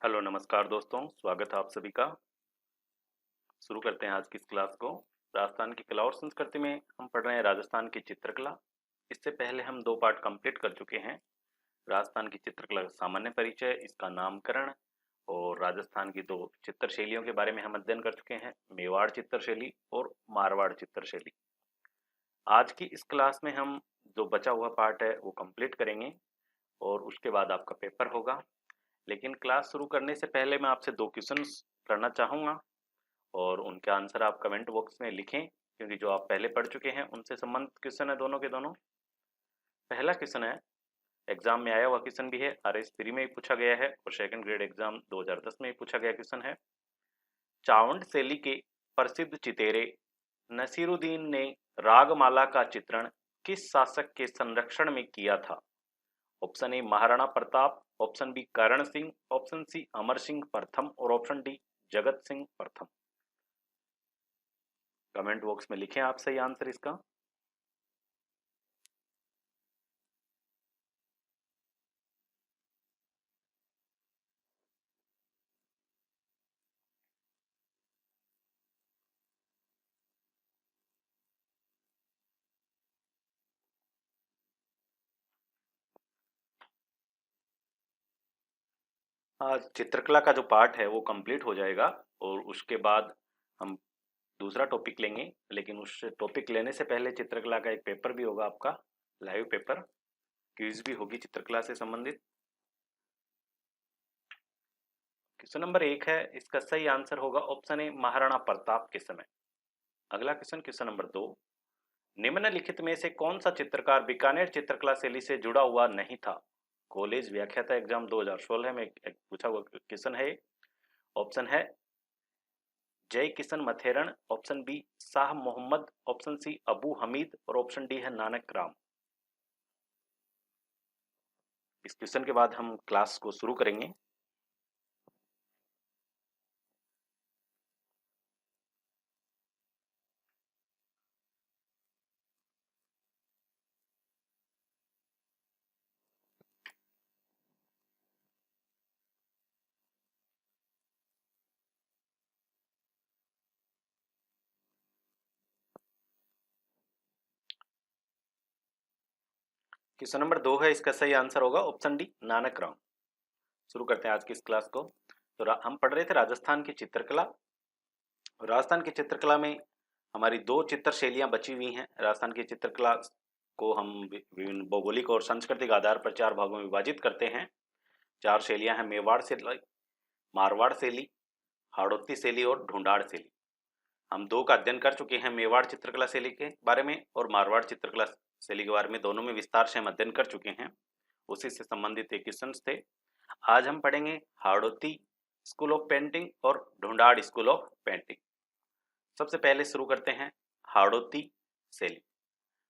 Hello नमस्कार दोस्तों, स्वागत है आप सभी का। शुरू करते हैं आज की इस क्लास को। राजस्थान की कला और संस्कृति में हम पढ़ रहे हैं राजस्थान की चित्रकला। इससे पहले हम दो पार्ट कंप्लीट कर चुके हैं। राजस्थान की चित्रकला का सामान्य परिचय, इसका नामकरण और राजस्थान की दो चित्र शैलियों के बारे में हम अध्ययन कर चुके हैं, मेवाड़ चित्र शैली और मारवाड़ चित्र शैली। आज की इस क्लास में हम जो बचा हुआ पार्ट है वो कंप्लीट करेंगे और उसके बाद आपका पेपर होगा। लेकिन क्लास शुरू करने से पहले मैं आपसे दो क्वेश्चंस करना चाहूँगा और उनके आंसर आप कमेंट बॉक्स में लिखें, क्योंकि जो आप पहले पढ़ चुके हैं उनसे संबंधित क्वेश्चन है दोनों के दोनों। पहला क्वेश्चन है, एग्जाम में आया हुआ क्वेश्चन भी है, आरएस प्री में ही पूछा गया है और सेकंड ग्रेड एग्जाम 2010 में ही पूछा गया क्वेश्चन है। चावंड शैली के प्रसिद्ध चितेरे नसीरुद्दीन ने रागमाला का चित्रण किस शासक के संरक्षण में किया था? Option a Maharana Pratap, option b Karan Singh, option c Amar Singh प्रथम और ऑप्शन डी जगत सिंह प्रथम। कमेंट बॉक्स में लिखें आप सही आंसर इसका। आज चित्रकला का जो पार्ट है वो कंप्लीट हो जाएगा और उसके बाद हम दूसरा टॉपिक लेंगे। लेकिन उस टॉपिक लेने से पहले चित्रकला का एक पेपर भी होगा आपका, लाइव पेपर, क्विज भी होगी चित्रकला से संबंधित। क्वेश्चन नंबर 1 है, इसका सही आंसर होगा ऑप्शन ए महाराणा प्रताप के समय। अगला क्वेश्चन, क्वेश्चन नंबर 2, निम्नलिखित में से कौन सा चित्रकार बीकानेर चित्रकला शैली से जुड़ा हुआ नहीं था? कॉलेज व्याख्याता एग्जाम 2016 में एक पूछा हुआ क्वेश्चन है। ऑप्शन है Jai Kishan Matheran, option B Shah Mohammed, option C Abu Hamid और ऑप्शन डी है नानक राम। इस क्वेश्चन के बाद हम क्लास को शुरू करेंगे। क्वेश्चन नंबर 2 है, इसका सही आंसर होगा ऑप्शन डी नानक राम। शुरू करते हैं आज की इस क्लास को। तो हम पढ़ रहे थे राजस्थान की चित्रकला। राजस्थान की चित्रकला में हमारी दो चित्र शैलियां बची हुई हैं। राजस्थान की चित्रकला को हम विभिन्न भौगोलिक और सांस्कृतिक आधार पर चार भागों में विभाजित करते हैं। चार शैलियां हैं, मेवाड़ शैली, मारवाड़ शैली, हाड़ौती शैली और ढूंढाड़ शैली। हम दो का अध्ययन कर चुके हैं, मेवाड़ चित्रकला शैली के बारे में और मारवाड़ चित्रकला शैली के बारे में। दोनों में विस्तार से हम अध्ययन कर चुके हैं, उसी से संबंधित एक क्वेश्चन थे। आज हम पढ़ेंगे हाड़ौती स्कूल ऑफ पेंटिंग और ढूंढाड़ स्कूल ऑफ पेंटिंग। सबसे पहले शुरू करते हैं हाड़ौती शैली।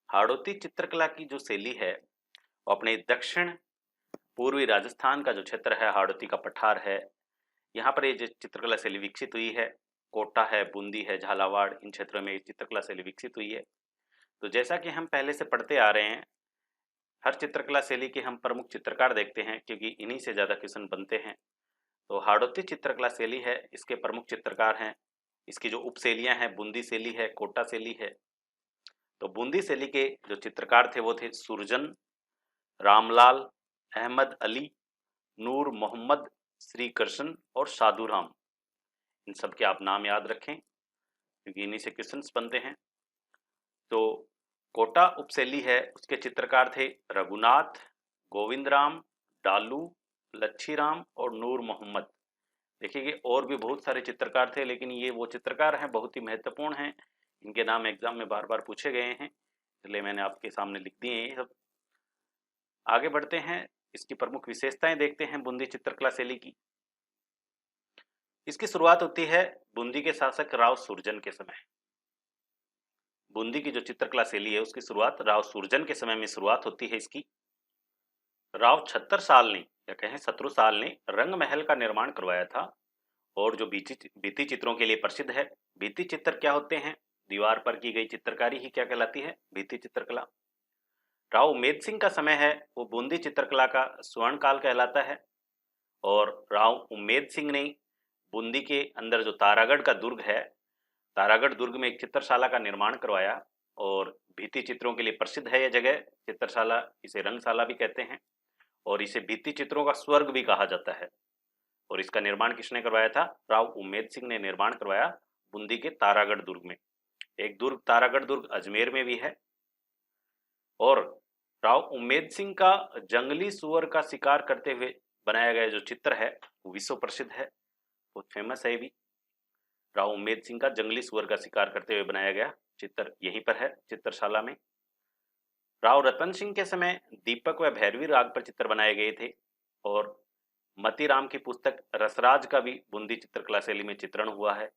हाड़ौती चित्रकला की जो शैली है वो अपने दक्षिण पूर्वी राजस्थान का जो क्षेत्र है, हाड़ौती का पठार है, यहाँ पर ये जो चित्रकला शैली विकसित हुई है। कोटा है, बूंदी है, झालावाड़, इन क्षेत्रों में ये चित्रकला शैली विकसित हुई है। तो जैसा कि हम पहले से पढ़ते आ रहे हैं, हर चित्रकला शैली के हम प्रमुख चित्रकार देखते हैं, क्योंकि इन्हीं से ज़्यादा क्वेश्चन बनते हैं। तो हाड़ौती चित्रकला शैली है, इसके प्रमुख चित्रकार हैं। इसकी जो उपशैलियाँ हैं, बूंदी शैली है, कोटा शैली है। तो बूंदी शैली के जो चित्रकार थे वो थे सुरजन, रामलाल, अहमद अली, नूर मोहम्मद, श्री कृष्ण और साधुराम। इन सब के आप नाम याद रखें, क्योंकि इन्हीं से क्वेश्चंस बनते हैं। तो कोटा उपशैली है, उसके चित्रकार थे रघुनाथ, गोविंद राम, डालू, लच्छीराम और नूर मोहम्मद। देखिए कि और भी बहुत सारे चित्रकार थे, लेकिन ये वो चित्रकार हैं, बहुत ही महत्वपूर्ण हैं। इनके नाम एग्जाम में बार बार पूछे गए हैं, इसलिए मैंने आपके सामने लिख दिए हैं ये सब। आगे बढ़ते हैं, इसकी प्रमुख विशेषताएं देखते हैं बूंदी चित्रकला शैली की। इसकी शुरुआत होती है बूंदी के शासक राव सुरजन के समय। बूंदी की जो चित्रकला शैली है उसकी शुरुआत राव सुरजन के समय में शुरुआत होती है इसकी। राव 76 साल ने या कहें शत्रु साल ने रंग महल का निर्माण करवाया था, और जो भित्ति चित्रों के लिए प्रसिद्ध है। भित्ति चित्र क्या होते हैं? दीवार पर की गई चित्रकारी ही क्या कहलाती है? भित्ति चित्रकला। राव उमेद सिंह का समय है वो बूंदी चित्रकला का स्वर्ण काल कहलाता है, और राव उम्मेद सिंह ने बूंदी के अंदर जो तारागढ़ का दुर्ग है, तारागढ़ दुर्ग में एक चित्रशाला का निर्माण करवाया और भित्ति चित्रों के लिए प्रसिद्ध है यह जगह चित्रशाला। इसे रंगशाला भी कहते हैं और इसे भित्ति चित्रों का स्वर्ग भी कहा जाता है। और इसका निर्माण किसने करवाया था? राव उम्मेद सिंह ने निर्माण करवाया बूंदी के तारागढ़ दुर्ग में। एक दुर्ग तारागढ़ दुर्ग अजमेर में भी है। और राव उम्मेद सिंह का जंगली सुअर का शिकार करते हुए बनाया गया जो चित्र है वो विश्व प्रसिद्ध है, बहुत फेमस है ये भी। राव उम्मेद सिंह का जंगली सुअर का शिकार करते हुए बनाया गया चित्र यहीं पर है चित्रशाला में। राव रतन सिंह के समय दीपक व भैरवी राग पर चित्र बनाए गए थे और मतीराम की पुस्तक रसराज का भी बूंदी चित्रकला शैली में चित्रण हुआ है।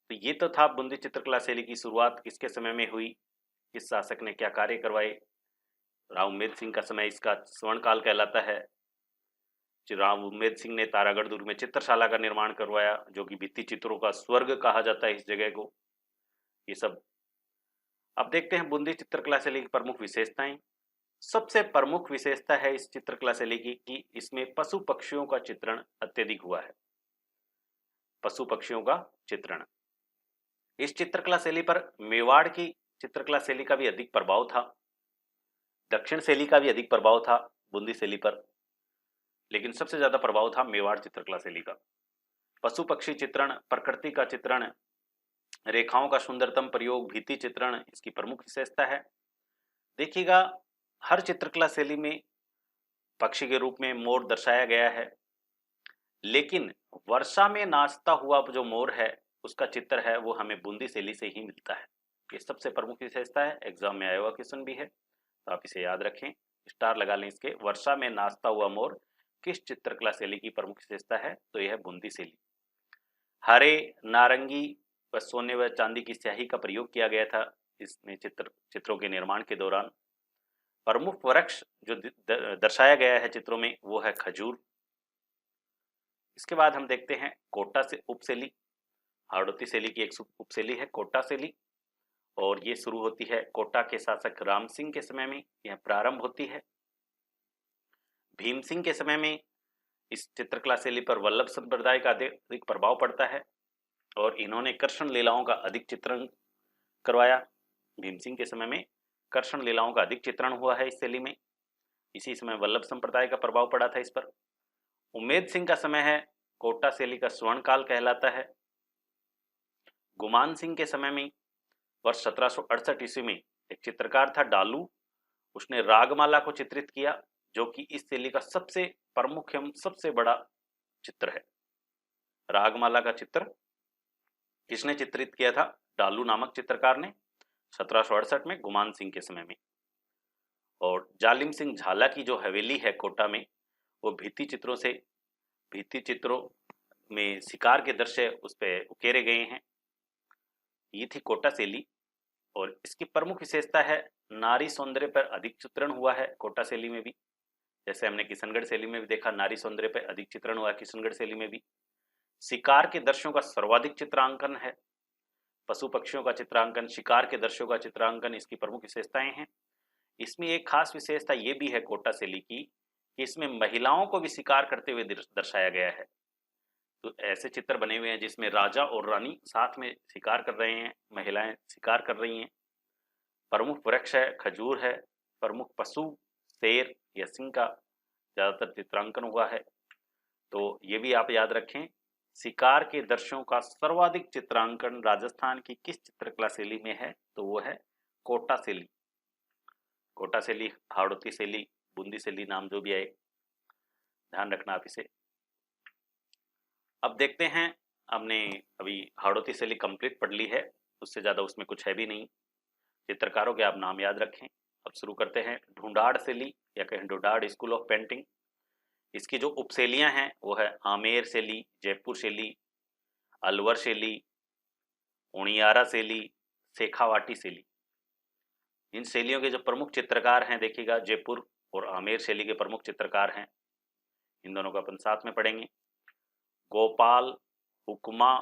तो ये तो था बूंदी चित्रकला शैली की शुरुआत किसके समय में हुई, किस शासक ने क्या कार्य करवाए। राव उम्मेद सिंह का समय इसका स्वर्ण काल कहलाता है। राव उम्मेद सिंह ने तारागढ़ दुर्ग में चित्रशाला का निर्माण करवाया जो कि भित्ति चित्रों का स्वर्ग कहा जाता है इस जगह को। ये सब अब देखते हैं बूंदी चित्रकला शैली की प्रमुख विशेषताएं। सबसे प्रमुख विशेषता है इस चित्रकला शैली की कि इसमें पशु पक्षियों का चित्रण अत्यधिक हुआ है। पशु पक्षियों का चित्रण इस चित्रकला शैली पर मेवाड़ की चित्रकला शैली का भी अधिक प्रभाव था, दक्षिण शैली का भी अधिक प्रभाव था बूंदी शैली पर, लेकिन सबसे ज्यादा प्रभाव था मेवाड़ चित्रकला शैली का। पशु पक्षी चित्रण, प्रकृति का चित्रण, रेखाओं का सुंदरतम प्रयोग, भित्ति चित्रण इसकी प्रमुख विशेषता है। देखिएगा हर चित्रकला शैली में पक्षी के रूप में मोर दर्शाया गया है, लेकिन वर्षा में नाचता हुआ जो मोर है उसका चित्र है वो हमें बूंदी शैली से ही मिलता है। ये सबसे प्रमुख विशेषता है, एग्जाम में आया हुआ क्वेश्चन भी है तो आप इसे याद रखें, स्टार लगा लें इसके। वर्षा में नाचता हुआ मोर किस चित्रकला शैली की प्रमुख विशेषता है? तो यह बूंदी शैली। हरे, नारंगी व सोने व चांदी की स्याही का प्रयोग किया गया था इसमें चित्रों के निर्माण के दौरान। प्रमुख वृक्ष जो दर्शाया गया है चित्रों में वो है खजूर। इसके बाद हम देखते हैं कोटा से उपशैली। हाड़ौती शैली की एक उपशैली है कोटा शैली और ये शुरू होती है कोटा के शासक राम सिंह के समय में, यह प्रारंभ होती है। भीम सिंह के समय में इस चित्रकला शैली पर वल्लभ संप्रदाय का अधिक प्रभाव पड़ता है और इन्होंने कृष्ण लीलाओं का अधिक चित्रण करवाया। भीम सिंह के समय में कृष्ण लीलाओं का अधिक चित्रण हुआ है इस शैली में, इसी समय वल्लभ संप्रदाय का प्रभाव पड़ा था इस पर। उम्मेद सिंह का समय है कोटा शैली का स्वर्ण काल कहलाता है। गुमान सिंह के समय में वर्ष 1768 ईस्वी में एक चित्रकार था डालू, उसने रागमाला को चित्रित किया जो कि इस शैली का सबसे प्रमुख एवं सबसे बड़ा चित्र है। रागमाला का चित्र किसने चित्रित किया था? डालू नामक चित्रकार ने 1768 में गुमान सिंह के समय में। और जालिम सिंह झाला की जो हवेली है कोटा में वो भित्ति चित्रों में शिकार के दृश्य उस पर उकेरे गए हैं। ये थी कोटा शैली और इसकी प्रमुख विशेषता है नारी सौंदर्य पर अधिक चित्रण हुआ है कोटा शैली में भी। जैसे हमने किशनगढ़ शैली में भी देखा नारी सौंदर्य पर अधिक चित्रण हुआ है किशनगढ़ शैली में भी। शिकार के दृश्यों का सर्वाधिक चित्रांकन है, पशु पक्षियों का चित्रांकन, शिकार के दृश्यों का चित्रांकन इसकी प्रमुख विशेषताएं हैं। इसमें एक खास विशेषता ये भी है कोटा शैली की कि इसमें महिलाओं को भी शिकार करते हुए दर्शाया गया है। तो ऐसे चित्र बने हुए हैं जिसमें राजा और रानी साथ में शिकार कर रहे हैं, महिलाएं शिकार कर रही हैं। प्रमुख वृक्ष है खजूर है, प्रमुख पशु शेर या सिंह का ज्यादातर चित्रांकन हुआ है। तो ये भी आप याद रखें, शिकार के दृश्यों का सर्वाधिक चित्रांकन राजस्थान की किस चित्रकला शैली में है? तो वो है कोटा शैली। कोटा शैली, हाड़ौती शैली, बूंदी शैली नाम जो भी आए ध्यान रखना आप इसे। अब देखते हैं, हमने अभी हाड़ौती शैली कंप्लीट पढ़ ली है, उससे ज़्यादा उसमें कुछ है भी नहीं। चित्रकारों के आप नाम याद रखें। अब शुरू करते हैं ढूंढाड़ शैली या कहें ढूंढाड़ स्कूल ऑफ पेंटिंग। इसकी जो उपशैलियाँ हैं वो है आमेर शैली, जयपुर शैली, अलवर शैली, उनियारा शैली, शेखावाटी शैली। इन शैलियों के जो प्रमुख चित्रकार हैं देखिएगा जयपुर और आमेर शैली के प्रमुख चित्रकार हैं, इन दोनों को अपन साथ में पढ़ेंगे। गोपाल, हुक्मा,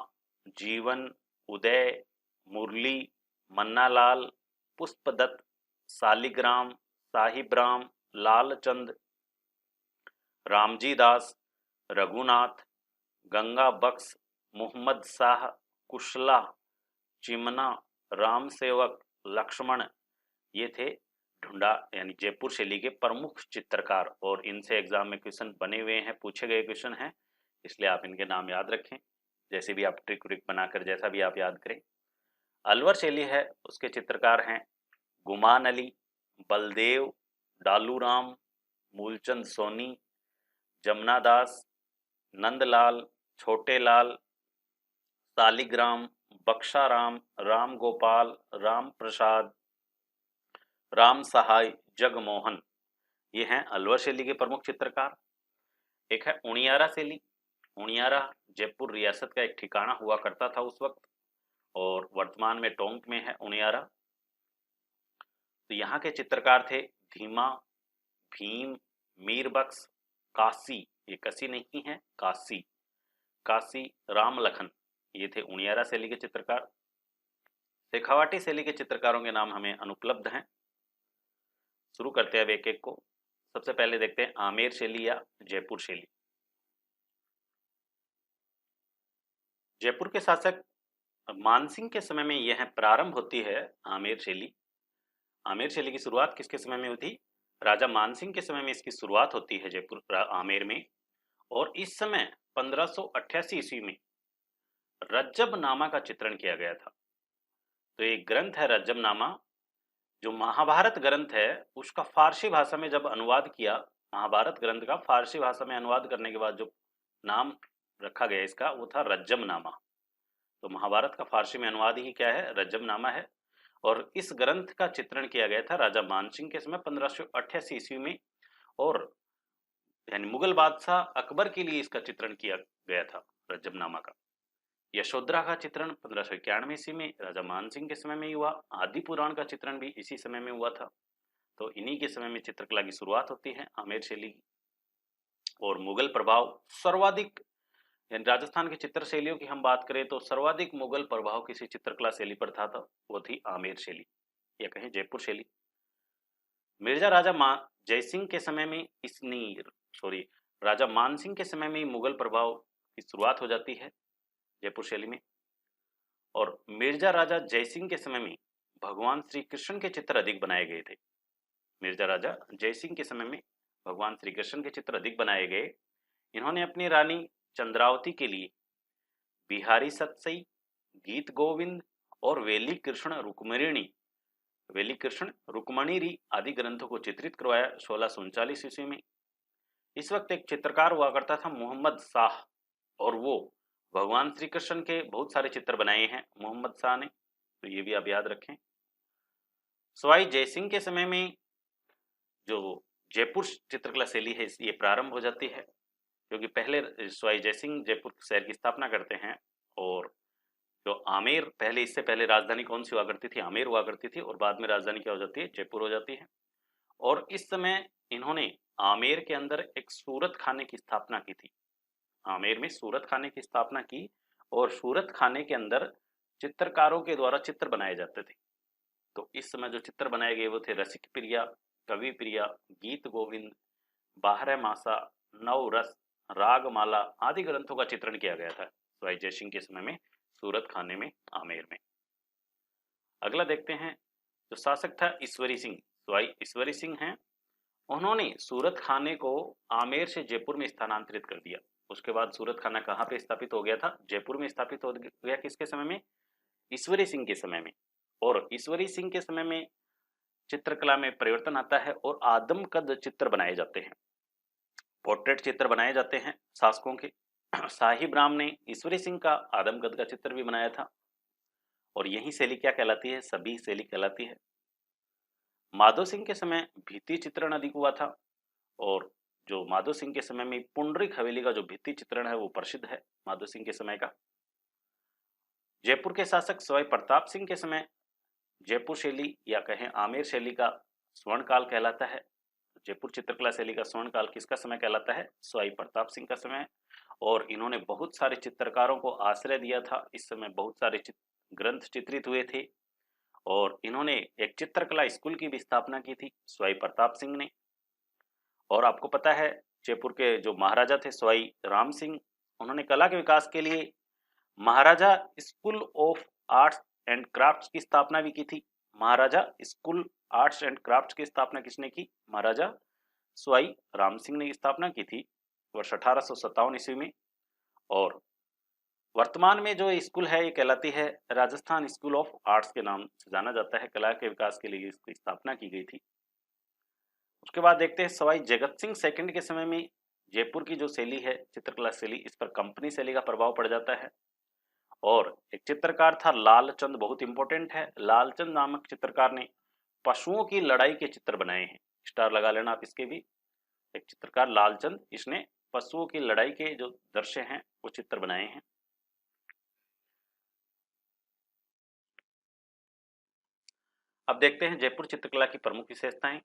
जीवन, उदय, मुरली, मन्नालाल, पुष्पदत्त, शालिग्राम, साहिबराम, लालचंद, रामजी दास, रघुनाथ, गंगा बख्श, मोहम्मद शाह, कुशला, चिमना, राम सेवक, लक्ष्मण, ये थे ढूंढा यानी जयपुर शैली के प्रमुख चित्रकार। और इनसे एग्जाम में क्वेश्चन बने हुए हैं, पूछे गए क्वेश्चन हैं, इसलिए आप इनके नाम याद रखें, जैसे भी आप ट्रिक व्रिक बनाकर जैसा भी आप याद करें। अलवर शैली है, उसके चित्रकार हैं गुमान अली, बलदेव, डालूराम, मूलचंद सोनी, जमुना दास, नंदलाल, छोटेलाल, सालिग्राम, बक्शाराम, राम गोपाल, राम प्रसाद, राम सहाय, जगमोहन, ये हैं अलवर शैली के प्रमुख चित्रकार। एक है उनियारा शैली। उनियारा जयपुर रियासत का एक ठिकाना हुआ करता था उस वक्त, और वर्तमान में टोंक में है उनियारा। तो यहाँ के चित्रकार थे धीमा, भीम, मीरबख्श, काशी, ये कसी नहीं है, काशी, काशी, राम लखन, ये थे उनियारा शैली के चित्रकार। शेखावाटी शैली के चित्रकारों के नाम हमें अनुपलब्ध हैं। शुरू करते हैं अब एक एक को। सबसे पहले देखते हैं आमेर शैली या जयपुर शैली। जयपुर के शासक मानसिंह के समय में यह प्रारंभ होती है आमेर शैली। आमेर शैली की शुरुआत किसके समय में हुई थी? राजा मानसिंह के समय में इसकी शुरुआत होती है जयपुर आमेर में। और इस समय 1588 ईस्वी में रज्जबनामा का चित्रण किया गया था। तो एक ग्रंथ है रज्जबनामा, जो महाभारत ग्रंथ है उसका फारसी भाषा में जब अनुवाद किया, महाभारत ग्रंथ का फारसी भाषा में अनुवाद करने के बाद जो नाम रखा गया इसका, वो था रज्जबनामा। तो महाभारत का फारसी में अनुवाद ही क्या है? रज्जबनामा है। और इस ग्रंथ का चित्रण किया गया था राजा मानसिंह के समय 1588 ईस्वी में, और यानी मुगल बादशाह अकबर के लिए इसका चित्रण किया गया था रज्जबनामा का। यशोधरा का चित्रण 1591 ईस्वी में राजा मानसिंह के समय में हुआ। आदि पुराण का चित्रण भी इसी समय में हुआ था। तो इन्हीं के समय में चित्रकला की शुरुआत होती है आमेर शैली की। और मुगल प्रभाव सर्वाधिक, यानी राजस्थान की चित्र शैलियों की हम बात करें तो सर्वाधिक मुगल प्रभाव किसी चित्रकला शैली पर था, वो थी आमेर शैली या कहें जयपुर शैली। मिर्जा राजा जयसिंह के समय में राजा मानसिंह के समय में मुगल प्रभाव की शुरुआत हो जाती है जयपुर शैली में। और मिर्जा राजा जयसिंह के समय में भगवान श्री कृष्ण के चित्र अधिक बनाए गए थे। मिर्जा राजा जयसिंह के समय में भगवान श्री कृष्ण के चित्र अधिक बनाए गए। इन्होंने अपनी रानी चंद्रावती के लिए बिहारी सतसई, गीत गोविंद और वेली कृष्ण रुक्मणी आदि ग्रंथों को चित्रित करवाया 1639 ईस्वी में। इस वक्त एक चित्रकार हुआ करता था मोहम्मद शाह, और वो भगवान श्री कृष्ण के बहुत सारे चित्र बनाए हैं मोहम्मद शाह ने, तो ये भी आप याद रखें। सवाई जयसिंह के समय में जो जयपुर चित्रकला शैली है ये प्रारंभ हो जाती है, क्योंकि पहले सवाई जयसिंह जयपुर शहर की स्थापना करते हैं। और जो आमेर, पहले इससे पहले राजधानी कौन सी हुआ करती थी? आमेर हुआ करती थी, और बाद में राजधानी क्या हो जाती है? जयपुर हो जाती है। और इस समय इन्होंने आमेर के अंदर एक सूरत खाने की स्थापना की थी। आमेर में सूरत खाने की स्थापना की, और सूरत खाने के अंदर चित्रकारों के द्वारा चित्र बनाए जाते थे। तो इस समय जो चित्र बनाए गए वो थे रसिक प्रिया, कवि प्रिया, गीत गोविंद, बारह मासा, नव रस, रागमाला आदि ग्रंथों का चित्रण किया गया था सवाई जयसिंह के समय में सूरत खाने में, आमेर में। अगला देखते हैं, जो शासक था ईश्वरी सिंह, सवाई ईश्वरी सिंह हैं। उन्होंने सूरत खाने को आमेर से जयपुर में स्थानांतरित कर दिया। उसके बाद सूरत खाना कहाँ पे स्थापित हो गया था? जयपुर में स्थापित हो गया। किसके समय में? ईश्वरी सिंह के समय में। और ईश्वरी सिंह के समय में चित्रकला में परिवर्तन आता है और आदम कद चित्र बनाए जाते हैं, पोर्ट्रेट चित्र बनाए जाते हैं शासकों के। साहिब राम ने ईश्वरी सिंह का आदम कद का चित्र भी बनाया था, और यही शैली क्या कहलाती है? सभी शैली कहलाती है। माधो सिंह के समय भित्ति चित्रण अधिक हुआ था, और जो माधो सिंह के समय में पुंडरीक हवेली का जो भित्ति चित्रण है वो प्रसिद्ध है माधो सिंह के समय का। जयपुर के शासक सवाई प्रताप सिंह के समय जयपुर शैली या कहें आमेर शैली का स्वर्ण काल कहलाता है। जयपुर चित्रकला शैली का स्वर्ण काल किसका समय कहलाता है? सवाई प्रताप सिंह का समय। और इन्होंने बहुत सारे चित्रकारों को आश्रय दिया था। इस समय बहुत सारे ग्रंथ चित्रित हुए थे, और इन्होंने एक चित्रकला स्कूल की भी स्थापना की थी सवाई प्रताप सिंह ने। और आपको पता है जयपुर के जो महाराजा थे सवाई राम सिंह, उन्होंने कला के विकास के लिए Maharaja school of arts and crafts की स्थापना भी की थी। Maharaja school arts and crafts की स्थापना किसने की? महाराजा सवाई राम सिंह ने स्थापना की थी वर्ष 1857 ईस्वी में। और वर्तमान में जो स्कूल है ये कहलाती है राजस्थान स्कूल ऑफ आर्ट्स के नाम से जाना जाता है। कला के विकास के लिए इसकी स्थापना की गई थी। उसके बाद देखते हैं सवाई जगत सिंह सेकंड के समय में जयपुर की जो शैली है चित्रकला शैली, इस पर कंपनी शैली का प्रभाव पड़ जाता है। और एक चित्रकार था लालचंद, बहुत इंपॉर्टेंट है। लालचंद नामक चित्रकार ने पशुओं की लड़ाई के चित्र बनाए हैं। स्टार लगा लेना आप इसके भी। एक चित्रकार लालचंद, इसने पशुओं की लड़ाई के जो दृश्य हैं वो चित्र बनाए हैं। अब देखते हैं जयपुर चित्रकला की प्रमुख विशेषताएं।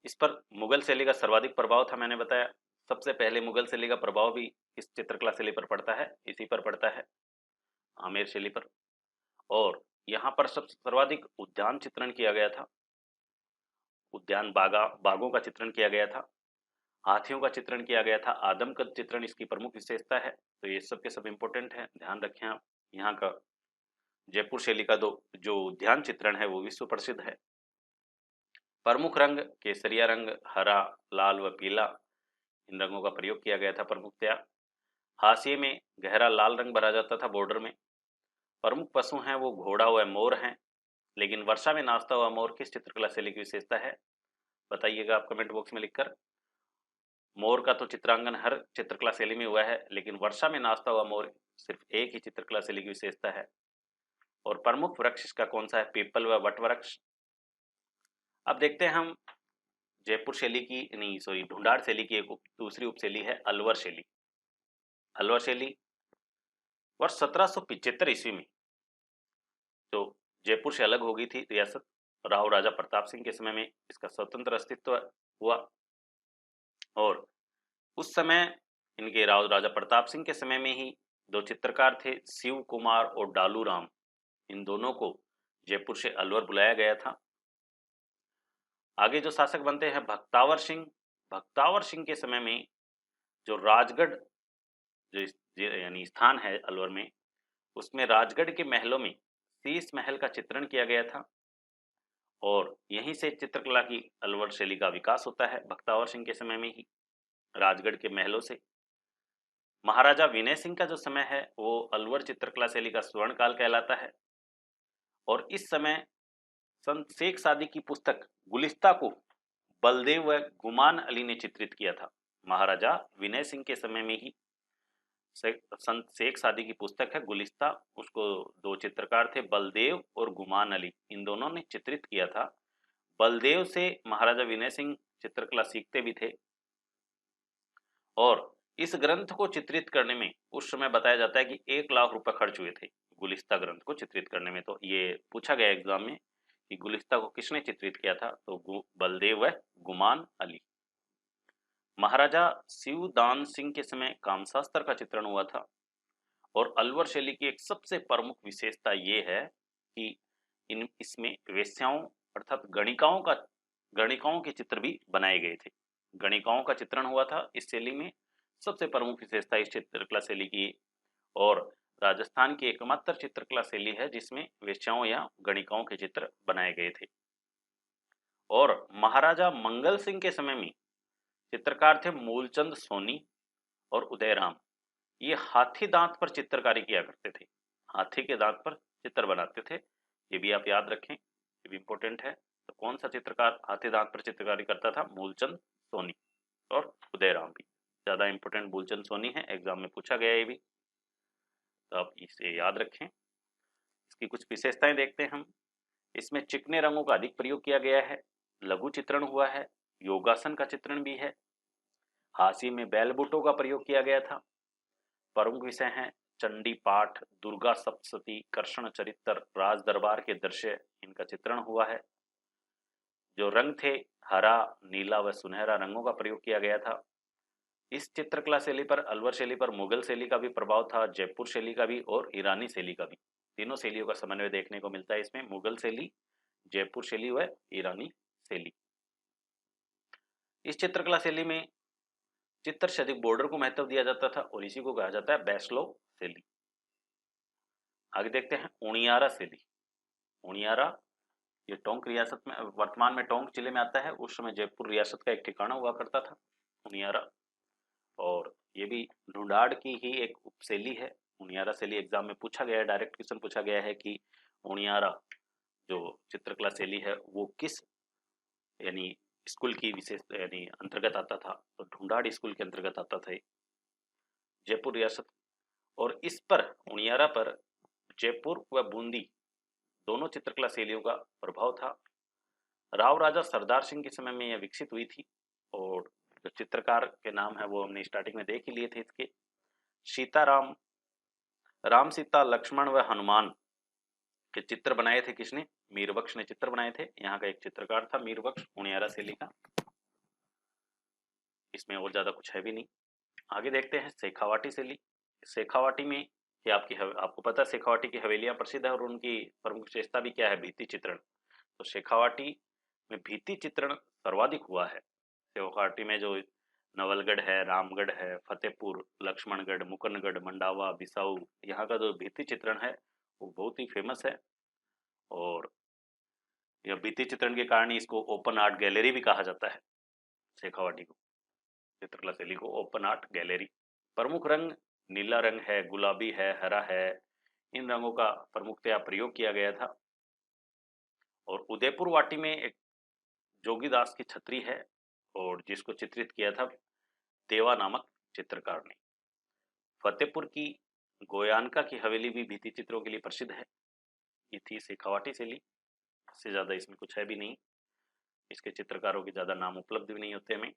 इस पर मुगल शैली का सर्वाधिक प्रभाव था, मैंने बताया। सबसे पहले मुगल शैली का प्रभाव भी इस चित्रकला शैली पर पड़ता है, इसी पर पड़ता है, आमेर शैली पर। और यहाँ पर सबसे सर्वाधिक उद्यान चित्रण किया गया था। उद्यान बागों का चित्रण किया गया था, हाथियों का चित्रण किया गया था, आदमकद चित्रण इसकी प्रमुख विशेषता है। तो ये सब के सब इंपॉर्टेंट है, ध्यान रखें आप। यहाँ का जयपुर शैली का जो उद्यान चित्रण है वो विश्व प्रसिद्ध है। प्रमुख रंग केसरिया रंग, हरा, लाल व पीला, इन रंगों का प्रयोग किया गया था प्रमुखतया। हाशिए में गहरा लाल रंग भरा जाता था बॉर्डर में। प्रमुख पशु हैं वो घोड़ा व मोर हैं। लेकिन वर्षा में नाचता हुआ मोर किस चित्रकला शैली की विशेषता है? बताइएगा आप कमेंट बॉक्स में लिखकर। मोर का तो चित्रांकन हर चित्रकला शैली में हुआ है, लेकिन वर्षा में नाचता हुआ मोर सिर्फ एक ही चित्रकला शैली की विशेषता है। और प्रमुख वृक्ष इसका कौन सा है? पीपल व वट वृक्ष। अब देखते हैं हम जयपुर शैली की, नहीं सॉरी, ढूंढाड़ शैली की एक दूसरी उपशैली है अलवर शैली। अलवर शैली वर्ष 1775 ईस्वी में जो जयपुर से अलग हो गई थी रियासत, राव राजा प्रताप सिंह के समय में इसका स्वतंत्र अस्तित्व हुआ। और उस समय इनके राव राजा प्रताप सिंह के समय में ही दो चित्रकार थे, शिव कुमार और डालू राम, इन दोनों को जयपुर से अलवर बुलाया गया था। आगे जो शासक बनते हैं भक्तावर सिंह। भक्तावर सिंह के समय में जो राजगढ़ जो यानी स्थान है अलवर में, उसमें राजगढ़ के महलों में शीश महल का चित्रण किया गया था। और यहीं से चित्रकला की अलवर शैली का विकास होता है भक्तावर सिंह के समय में ही, राजगढ़ के महलों से। महाराजा विनय सिंह का जो समय है वो अलवर चित्रकला शैली का स्वर्ण काल कहलाता है। और इस समय संत शेख सादी की पुस्तक गुलिस्ता को बलदेव व गुमान अली ने चित्रित किया था। महाराजा विनय सिंह के समय में ही संत शेख सादी की पुस्तक है गुलिस्ता, उसको दो चित्रकार थे बलदेव और गुमान अली, इन दोनों ने चित्रित किया था। बलदेव से महाराजा विनय सिंह चित्रकला सीखते भी थे। और इस ग्रंथ को चित्रित करने में उस समय बताया जाता है कि 1 लाख रुपए खर्च हुए थे गुलिस्ता ग्रंथ को चित्रित करने में। तो ये पूछा गया एग्जाम में कि गुलिस्ता को किसने चित्रित किया था? तो बलदेव व गुमान अली। महाराजा शिवदान सिंह के समय कामशास्त्र का चित्रण हुआ था। और अलवर शैली की एक सबसे प्रमुख विशेषता ये है कि इसमें वेश्याओं अर्थात गणिकाओं के चित्र भी बनाए गए थे। गणिकाओं का चित्रण हुआ था इस शैली में, सबसे प्रमुख विशेषता इस चित्रकला शैली की। और राजस्थान की एकमात्र चित्रकला शैली है जिसमें वेश्याओं या गणिकाओं के चित्र बनाए गए थे। और महाराजा मंगल सिंह के समय में चित्रकार थे मूलचंद सोनी और उदयराम। ये हाथी दांत पर चित्रकारी किया करते थे, हाथी के दांत पर चित्र बनाते थे। ये भी आप याद रखें, ये भी इंपॉर्टेंट है। तो कौन सा चित्रकार हाथी दांत पर चित्रकारी करता था? मूलचंद सोनी और उदयराम भी। ज़्यादा इंपॉर्टेंट मूलचंद सोनी है, एग्जाम में पूछा गया ये भी, तो आप इसे याद रखें। इसकी कुछ विशेषताएं देखते हैं हम। इसमें चिकने रंगों का अधिक प्रयोग किया गया है, लघु चित्रण हुआ है, योगासन का चित्रण भी है, हाशी में बैल बूटों का प्रयोग किया गया था। प्रमुख विषय हैं चंडी पाठ, दुर्गा सप्तशती, कृष्ण चरित्र, राज दरबार के दृश्य, इनका चित्रण हुआ है। जो रंग थे हरा, नीला व सुनहरा रंगों का प्रयोग किया गया था। इस चित्रकला शैली पर, अलवर शैली पर मुगल शैली का भी प्रभाव था, जयपुर शैली का भी और ईरानी शैली का भी। तीनों शैलियों का समन्वय देखने को मिलता है इसमें, मुगल शैली, जयपुर शैली व ईरानी शैली। इस चित्रकला शैली में चित्र से अधिक बॉर्डर को महत्व दिया जाता था और इसी को कहा जाता है बैस्लो शैली। आगे देखते हैं उनियारा शैली। उनियारा ये टोंक रियासत में, वर्तमान में टोंक जिले में आता है, उस समय जयपुर रियासत का एक ठिकाना हुआ करता था उनियारा। और ये भी ढूंढाड़ की ही एक उपशैली है। उनियारा शैली एग्जाम में पूछा गया है, डायरेक्ट क्वेश्चन पूछा गया है कि उनियारा जो चित्रकला शैली है वो किस यानी स्कूल की विशेष यानी अंतर्गत आता था, तो ढूंढाड़ स्कूल के अंतर्गत आता था जयपुर रियासत। और इस पर उनियारा पर जयपुर व बूंदी दोनों चित्रकला शैलियों का प्रभाव था। राव राजा सरदार सिंह के समय में यह विकसित हुई थी। और जो चित्रकार के नाम है वो हमने स्टार्टिंग में देख ही लिए थे इसके। सीताराम, राम सीता लक्ष्मण व हनुमान के चित्र बनाए थे किसने? मीरबख्श ने चित्र बनाए थे। यहाँ का एक चित्रकार था मीरबख्श, उनियारा शैली का। इसमें और ज्यादा कुछ है भी नहीं। आगे देखते हैं शेखावाटी शैली। शेखावाटी में ये आपको पता है शेखावाटी की हवेलियां प्रसिद्ध है और उनकी प्रमुख विशेषता भी क्या है? भित्ति चित्रण। तो शेखावाटी में भित्ति चित्रण सर्वाधिक हुआ है। शेखावाटी में जो नवलगढ़ है, रामगढ़ है, फतेहपुर, लक्ष्मणगढ़, मुकरनगढ़, मंडावा, बिसाऊ, यहाँ का जो भित्ति चित्रण है वो बहुत ही फेमस है। और यह भित्ति चित्रण के कारण इसको ओपन आर्ट गैलरी भी कहा जाता है। शेखावाटी को, चित्रकला शैली को ओपन आर्ट गैलरी। प्रमुख रंग नीला रंग है, गुलाबी है, हरा है, इन रंगों का प्रमुखतया प्रयोग किया गया था। और उदयपुर वाटी में एक जोगीदास की छतरी है और जिसको चित्रित किया था देवा नामक चित्रकार ने। फतेहपुर की गोयानका की हवेली भी भित्ति चित्रों के लिए प्रसिद्ध है। ये थी शेखावाटी शैली। इससे ज्यादा इसमें कुछ है भी नहीं। इसके चित्रकारों के ज्यादा नाम उपलब्ध भी नहीं होते हमें।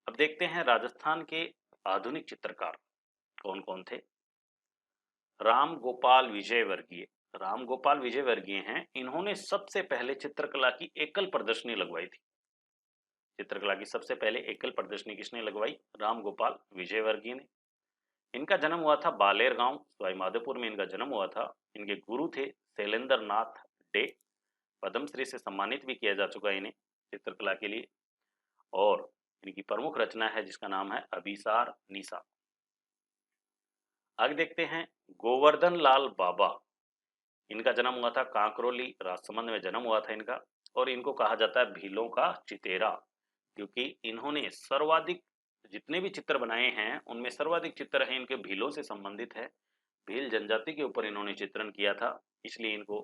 अब देखते हैं राजस्थान के आधुनिक चित्रकार कौन कौन थे। राम गोपाल विजयवर्गीय। राम गोपाल विजयवर्गीय हैं। इन्होंने सबसे पहले चित्रकला की एकल प्रदर्शनी लगवाई थी। चित्रकला की सबसे पहले एकल प्रदर्शनी किसने लगवाई? राम गोपाल विजयवर्गीय ने। इनका जन्म हुआ था बालेर गांव, सवाई माधोपुर में इनका जन्म हुआ था। इनके गुरु थे शैलेंद्र नाथ डे। पद्मश्री से सम्मानित भी किया जा चुका है इन्हें चित्रकला के लिए। और इनकी प्रमुख रचना है जिसका नाम है अभिसार निशा। आगे देखते हैं गोवर्धन लाल बाबा। इनका जन्म हुआ था कांकरोली, राजसमंद में जन्म हुआ था इनका। और इनको कहा जाता है भीलों का चितेरा, क्योंकि इन्होंने सर्वाधिक जितने भी चित्र बनाए हैं उनमें सर्वाधिक चित्र हैं इनके भीलों से संबंधित है। भील जनजाति के ऊपर इन्होंने चित्रण किया था, इसलिए इनको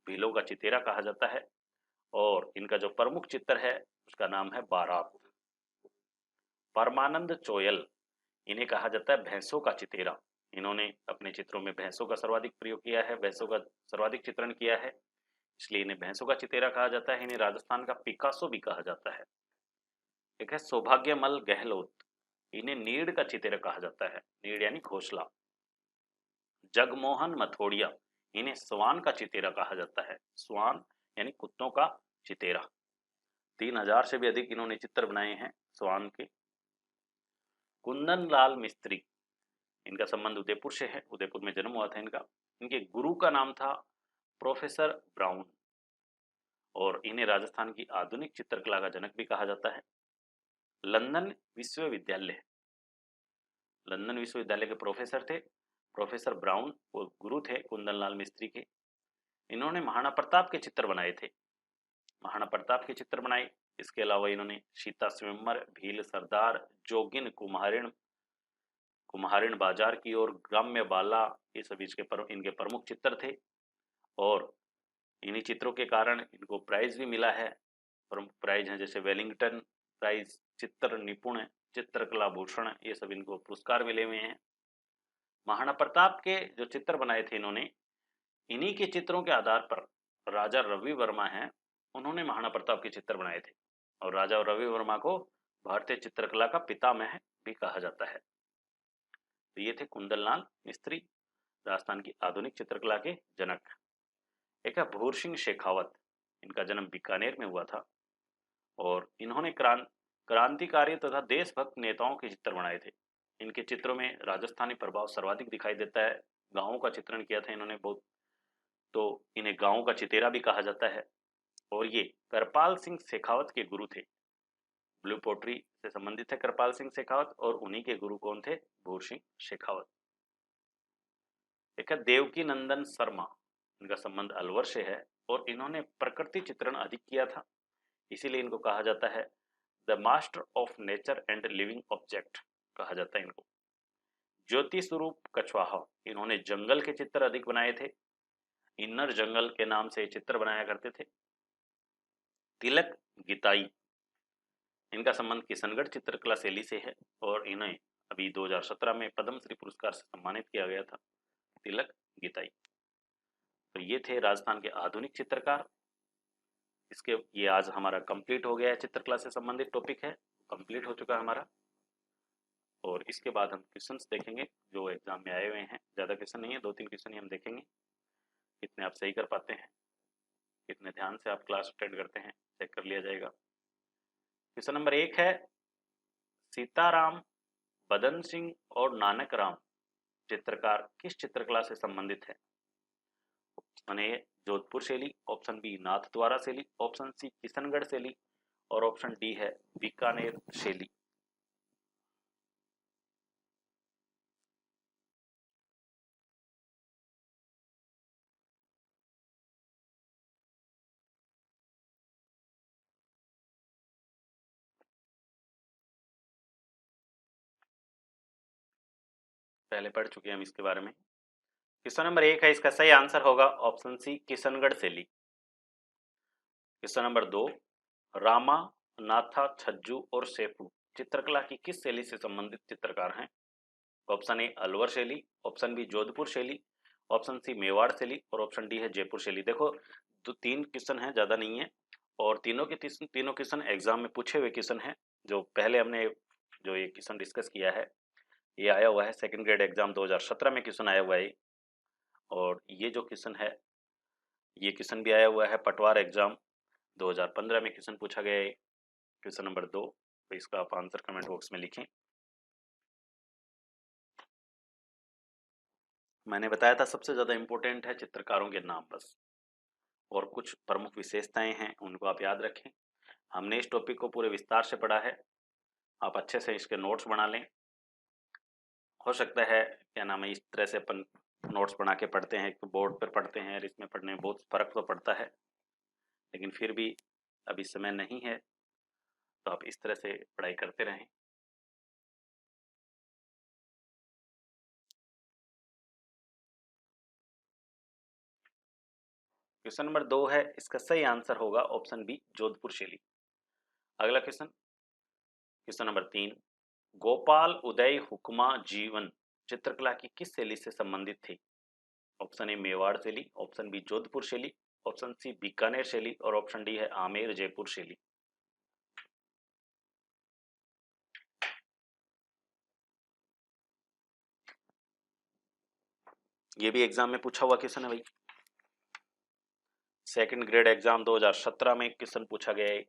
भीलों का चितेरा कहा जाता है। और इनका जो प्रमुख चित्र है उसका नाम है बारात। परमानंद चोयल, इन्हें कहा जाता है भैंसों का चितेरा। इन्होंने अपने चित्रों में भैंसों का सर्वाधिक प्रयोग किया है, भैंसों का सर्वाधिक चित्रण किया है, इसलिए इन्हें भैंसों का चितेरा कहा जाता है। इन्हें राजस्थान का पिकासो भी कहा जाता है। एक है सौभाग्यमल गहलोत, इन्हें नीड़ का चितेरा कहा जाता है। नीड़ यानी घोंसला। जगमोहन मथोड़िया, इन्हें स्वान का चितेरा कहा जाता है। स्वान यानी कुत्तों का चितेरा। 3000 से भी अधिक इन्होंने चित्र बनाए हैं स्वान के। कुंदन लाल मिस्त्री, इनका संबंध उदयपुर से है, उदयपुर में जन्म हुआ था इनका। इनके गुरु का नाम था प्रोफेसर ब्राउन। और इन्हें राजस्थान की आधुनिक चित्रकला का जनक भी कहा जाता है। लंदन विश्वविद्यालय, लंदन विश्वविद्यालय के प्रोफेसर थे प्रोफेसर ब्राउन, वो गुरु थे कुंदन लाल मिस्त्री के। इन्होंने महाराणा प्रताप के चित्र बनाए थे, महाराणा प्रताप के चित्र बनाए। इसके अलावा इन्होंने सीता स्वयंवर, भील सरदार, जोगिन कुम्हारिन, कुम्हारिन बाजार की ओर, ग्राम्य बाला, ये सभी इनके प्रमुख चित्र थे। और इन्हीं चित्रों के कारण इनको प्राइज भी मिला है। प्रमुख प्राइज हैं जैसे वेलिंगटन प्राइज, चित्र निपुण, चित्रकला भूषण, ये सब इनको पुरस्कार मिले हुए हैं। महाराणा प्रताप के जो चित्र बनाए थे इन्होंने, इन्हीं के चित्रों के आधार पर राजा रवि वर्मा हैं, उन्होंने महाराणा प्रताप के चित्र बनाए थे। और राजा रवि वर्मा को भारतीय चित्रकला का पितामह भी कहा जाता है। तो ये थे कुंदन लाल मिस्त्री, राजस्थान की आधुनिक चित्रकला के जनक। एक है भूर सिंह शेखावत, इनका जन्म बीकानेर में हुआ था। और इन्होंने क्रांतिकारी तथा देशभक्त नेताओं के चित्र बनाए थे। इनके चित्रों में राजस्थानी प्रभाव सर्वाधिक दिखाई देता है। गांवों का चित्रण किया था इन्होंने बहुत, तो इन्हें गांवों का चितेरा भी कहा जाता है। और ये करपाल सिंह शेखावत के गुरु थे। ब्लू पोट्री से संबंधित है कृपाल सिंह शेखावत, और उन्हीं के गुरु कौन थे? भूर सिंह शेखावत। देखा, देवकी नंदन शर्मा, इनका संबंध अलवर से है और इन्होंने प्रकृति चित्रण अधिक किया था, इसीलिए इनको कहा जाता है the master of nature and living object कहा जाता है इनको। ज्योति स्वरूप कछवाहा, इन्होंने जंगल के चित्र अधिक बनाए थे, इन्नर जंगल के नाम से चित्र बनाया करते थे। तिलक गीताई, इनका संबंध किशनगढ़ चित्रकला शैली से है और इन्हें अभी 2017 में पद्म श्री पुरस्कार से सम्मानित किया गया था, तिलक गीताई। तो ये थे राजस्थान के आधुनिक चित्रकार। इसके ये आज हमारा कंप्लीट हो गया है, चित्रकला से संबंधित टॉपिक है, कंप्लीट हो चुका है हमारा। और इसके बाद हम क्वेश्चंस देखेंगे जो एग्जाम में आए हुए हैं। ज़्यादा क्वेश्चन नहीं है, 2-3 क्वेश्चन ही हम देखेंगे, कितने आप सही कर पाते हैं, कितने ध्यान से आप क्लास अटेंड करते हैं, चेक कर लिया जाएगा। क्वेश्चन नंबर 1 है, सीताराम, बदन सिंह और नानक राम चित्रकार किस चित्रकला से संबंधित है? ऑप्शन ए जोधपुर शैली, ऑप्शन बी नाथद्वारा शैली, ऑप्शन सी किशनगढ़ शैली और ऑप्शन डी है बीकानेर शैली। पहले पढ़ चुके हैं हम इसके बारे में। क्वेश्चन नंबर 1 है, इसका सही आंसर होगा ऑप्शन सी किशनगढ़ शैली। क्वेश्चन नंबर 2, रामा, नाथा, छज्जू और सेफू चित्रकला की किस शैली से संबंधित चित्रकार हैं? ऑप्शन ए अलवर शैली, ऑप्शन बी जोधपुर शैली, ऑप्शन सी मेवाड़ शैली और ऑप्शन डी है जयपुर शैली। देखो, 3 क्वेश्चन है, ज़्यादा नहीं है, और तीनों क्वेश्चन एग्जाम में पूछे हुए क्वेश्चन हैं। जो पहले हमने जो ये क्वेश्चन डिस्कस किया है, ये आया हुआ है सेकंड ग्रेड एग्जाम 2017 में क्वेश्चन आया हुआ है। और ये जो क्वेश्चन है, ये क्वेश्चन भी आया हुआ है पटवार एग्जाम 2015 में क्वेश्चन पूछा गया है, क्वेश्चन नंबर 2। तो इसका आप आंसर कमेंट बॉक्स में लिखें। मैंने बताया था सबसे ज़्यादा इम्पोर्टेंट है चित्रकारों के नाम बस, और कुछ प्रमुख विशेषताएं हैं उनको आप याद रखें। हमने इस टॉपिक को पूरे विस्तार से पढ़ा है, आप अच्छे से इसके नोट्स बना लें। हो सकता है क्या नाम है, इस तरह से अपन नोट्स बना के पढ़ते हैं, तो बोर्ड पर पढ़ते हैं और इसमें पढ़ने में बहुत फ़र्क तो पड़ता है, लेकिन फिर भी अभी समय नहीं है, तो आप इस तरह से पढ़ाई करते रहें। क्वेश्चन नंबर 2 है, इसका सही आंसर होगा ऑप्शन बी जोधपुर शैली। अगला क्वेश्चन, क्वेश्चन नंबर 3, गोपाल उदय हुक्मा जीवन चित्रकला की किस शैली से संबंधित थी? ऑप्शन ए मेवाड़ शैली, ऑप्शन बी जोधपुर शैली, ऑप्शन सी बीकानेर शैली और ऑप्शन डी है आमेर जयपुर शैली। ये भी एग्जाम में पूछा हुआ क्वेश्चन है भाई, सेकंड ग्रेड एग्जाम 2017 में क्वेश्चन पूछा गया है।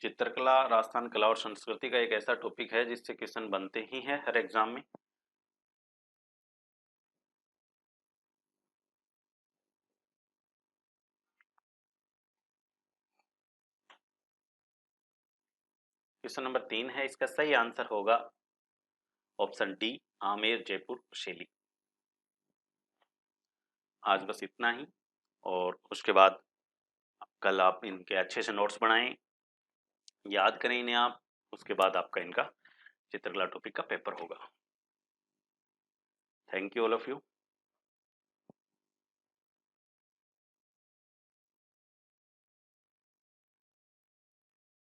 चित्रकला राजस्थान कला और संस्कृति का एक ऐसा टॉपिक है जिससे क्वेश्चन बनते ही हैं हर एग्जाम में। क्वेश्चन नंबर 3 है, इसका सही आंसर होगा ऑप्शन डी आमेर जयपुर शैली। आज बस इतना ही, और उसके बाद कल आप इनके अच्छे से नोट्स बनाएं, याद करें इन्हें आप, उसके बाद आपका इनका चित्रकला टॉपिक का पेपर होगा। Thank you all of you.